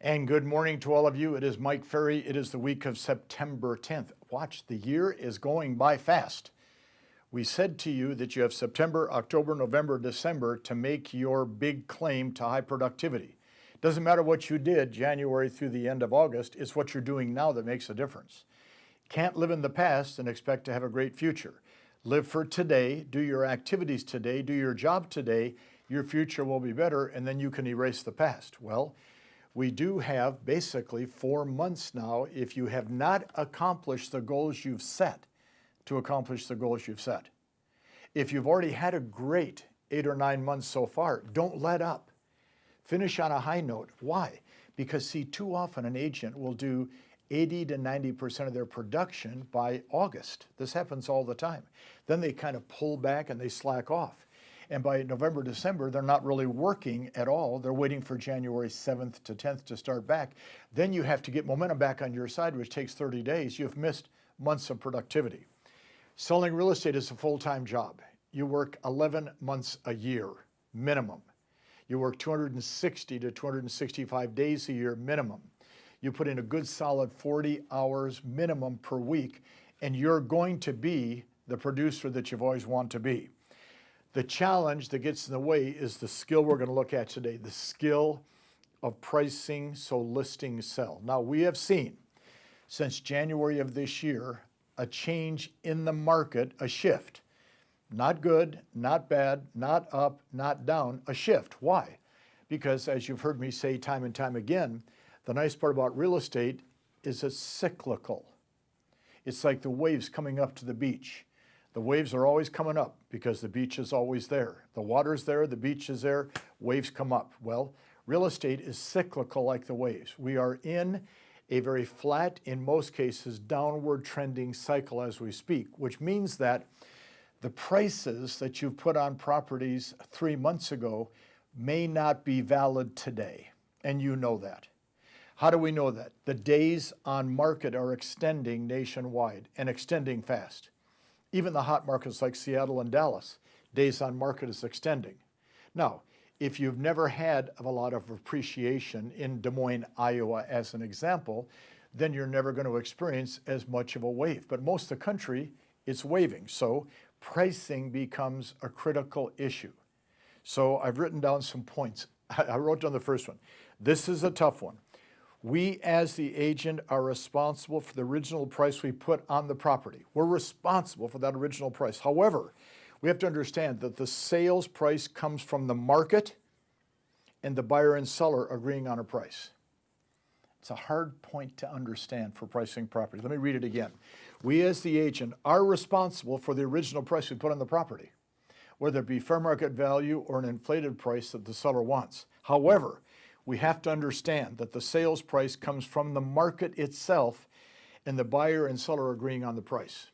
And good morning to all of you. It is Mike Ferry. It is the week of September 10th. Watch, the year is going by fast. We said to you that you have September, October, November, December to make your big claim to high productivity. Doesn't matter what you did January through the end of August, it's what you're doing now that makes a difference. Can't live in the past and expect to have a great future. Live for today, do your activities today, do your job today, your future will be better, and then you can erase the past. Well, we do have basically 4 months now, if you have not accomplished the goals you've set, to accomplish the goals you've set. If you've already had a great 8 or 9 months so far, don't let up. Finish on a high note. Why? Because see, too often an agent will do 80 to 90% of their production by August. This happens all the time. Then they kind of pull back and they slack off. And by November, December, they're not really working at all. They're waiting for January 7th to 10th to start back. Then you have to get momentum back on your side, which takes 30 days. You've missed months of productivity. Selling real estate is a full-time job. You work 11 months a year, minimum. You work 260 to 265 days a year, minimum. You put in a good solid 40 hours minimum per week, and you're going to be the producer that you've always wanted to be. The challenge that gets in the way is the skill we're going to look at today, the skill of pricing so listings sell. Now, we have seen since January of this year a change in the market, a shift. Not good, not bad, not up, not down, a shift. Why? Because as you've heard me say time and time again, the nice part about real estate is it's cyclical. It's like the waves coming up to the beach. The waves are always coming up because the beach is always there. The water's there, the beach is there, waves come up. Well, real estate is cyclical like the waves. We are in a very flat, in most cases, downward trending cycle as we speak, which means that the prices that you've put on properties 3 months ago may not be valid today, and you know that. How do we know that? The days on market are extending nationwide and extending fast. Even the hot markets like Seattle and Dallas, days on market is extending. Now, if you've never had a lot of appreciation in Des Moines, Iowa, as an example, then you're never going to experience as much of a wave. But most of the country, it's waving. So pricing becomes a critical issue. So I've written down some points. I wrote down the first one. This is a tough one. We, as the agent, are responsible for the original price we put on the property. We're responsible for that original price. However, we have to understand that the sales price comes from the market and the buyer and seller agreeing on a price. It's a hard point to understand for pricing property. Let me read it again. We, as the agent, are responsible for the original price we put on the property, whether it be fair market value or an inflated price that the seller wants. However, we have to understand that the sales price comes from the market itself and the buyer and seller agreeing on the price.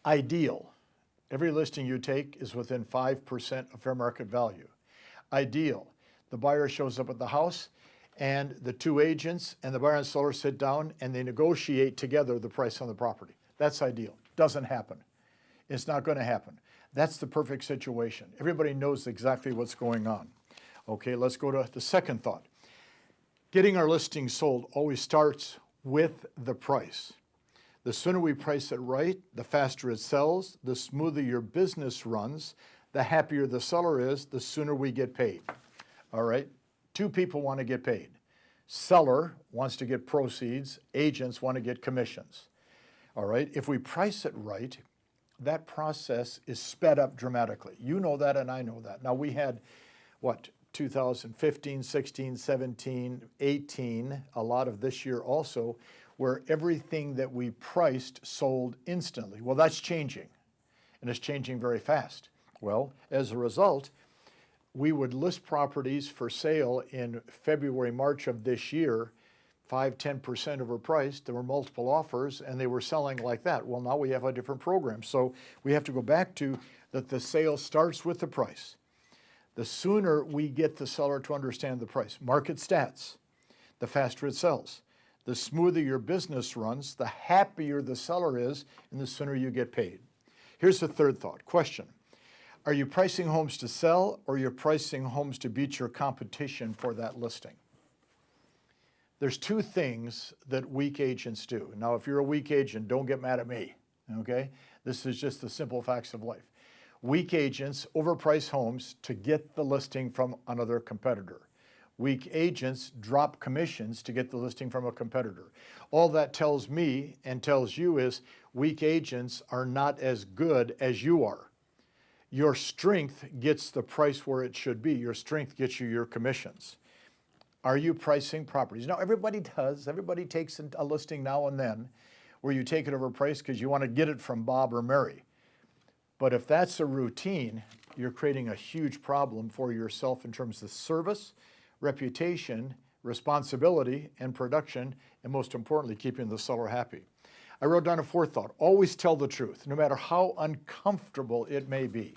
Ideal. Every listing you take is within 5% of fair market value. Ideal. The buyer shows up at the house and the two agents and the buyer and seller sit down and they negotiate together the price on the property. That's ideal. Doesn't happen. It's not going to happen. That's the perfect situation. Everybody knows exactly what's going on. Okay, let's go to the second thought. Getting our listing sold always starts with the price. The sooner we price it right, the faster it sells, the smoother your business runs, the happier the seller is, the sooner we get paid. All right, two people want to get paid. Seller wants to get proceeds, agents want to get commissions. All right, if we price it right, that process is sped up dramatically. You know that and I know that. Now we had, what, 2015, 16, 17, 18, a lot of this year also, where everything that we priced sold instantly. Well, that's changing, and it's changing very fast. Well, as a result, we would list properties for sale in February, March of this year, 5-10% overpriced. There were multiple offers, and they were selling like that. Well, now we have a different program. So we have to go back to that the sale starts with the price. The sooner we get the seller to understand the price, market stats, the faster it sells. The smoother your business runs, the happier the seller is, and the sooner you get paid. Here's the third thought. Question. Are you pricing homes to sell, or you're pricing homes to beat your competition for that listing? There's two things that weak agents do. Now, if you're a weak agent, don't get mad at me, okay? This is just the simple facts of life. Weak agents overprice homes to get the listing from another competitor. Weak agents drop commissions to get the listing from a competitor. All that tells me and tells you is weak agents are not as good as you are. Your strength gets the price where it should be. Your strength gets you your commissions. Are you pricing properties? Now, everybody does. Everybody takes a listing now and then where you take it over price because you want to get it from Bob or Mary. But if that's a routine, you're creating a huge problem for yourself in terms of service, reputation, responsibility, and production, and most importantly, keeping the seller happy. I wrote down a fourth thought. Always tell the truth, no matter how uncomfortable it may be.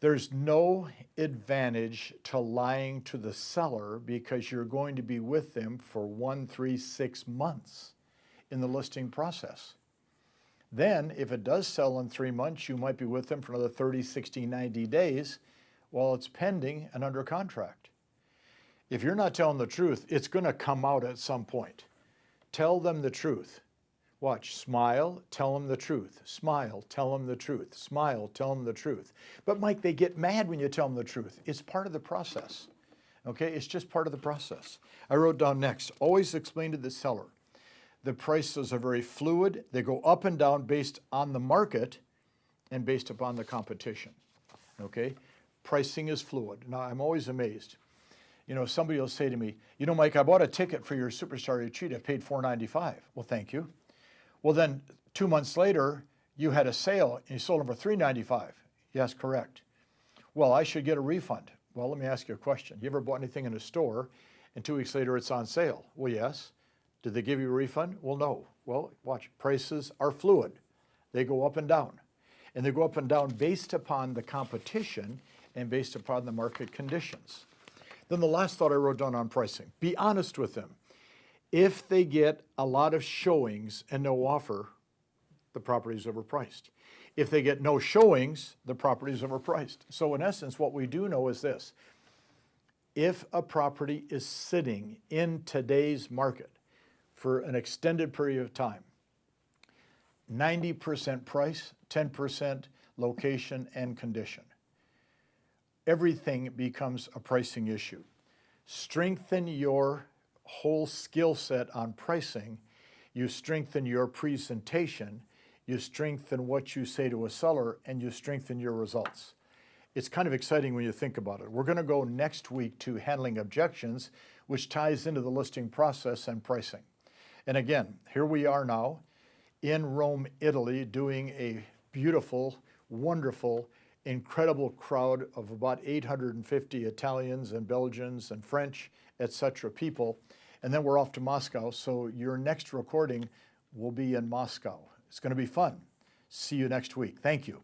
There's no advantage to lying to the seller because you're going to be with them for 1, 3, 6 months in the listing process. Then, if it does sell in 3 months, you might be with them for another 30, 60, 90 days while it's pending and under contract. If you're not telling the truth, it's going to come out at some point. Tell them the truth. Watch, smile, tell them the truth. Smile, tell them the truth. Smile, tell them the truth. But Mike, they get mad when you tell them the truth. It's part of the process, okay? It's just part of the process. I wrote down next, always explain to the seller. The prices are very fluid. They go up and down based on the market and based upon the competition, okay? Pricing is fluid. Now, I'm always amazed. You know, somebody will say to me, you know, Mike, I bought a ticket for your Superstar Retreat. I paid $495. Well, thank you. Well, then 2 months later, you had a sale and you sold them for $395. Yes, correct. Well, I should get a refund. Well, let me ask you a question. You ever bought anything in a store and 2 weeks later it's on sale? Well, yes. Did they give you a refund? Well, no. Well, watch, prices are fluid. They go up and down. And they go up and down based upon the competition and based upon the market conditions. Then the last thought I wrote down on pricing, be honest with them. If they get a lot of showings and no offer, the property is overpriced. If they get no showings, the property is overpriced. So in essence, what we do know is this. If a property is sitting in today's market for an extended period of time, 90% price, 10% location and condition. Everything becomes a pricing issue. Strengthen your whole skill set on pricing. You strengthen your presentation, you strengthen what you say to a seller, and you strengthen your results. It's kind of exciting when you think about it. We're going to go next week to handling objections, which ties into the listing process and pricing. And again, here we are now in Rome, Italy, doing a beautiful, wonderful, incredible crowd of about 850 Italians and Belgians and French, etc. people. And then we're off to Moscow, so your next recording will be in Moscow. It's going to be fun. See you next week. Thank you.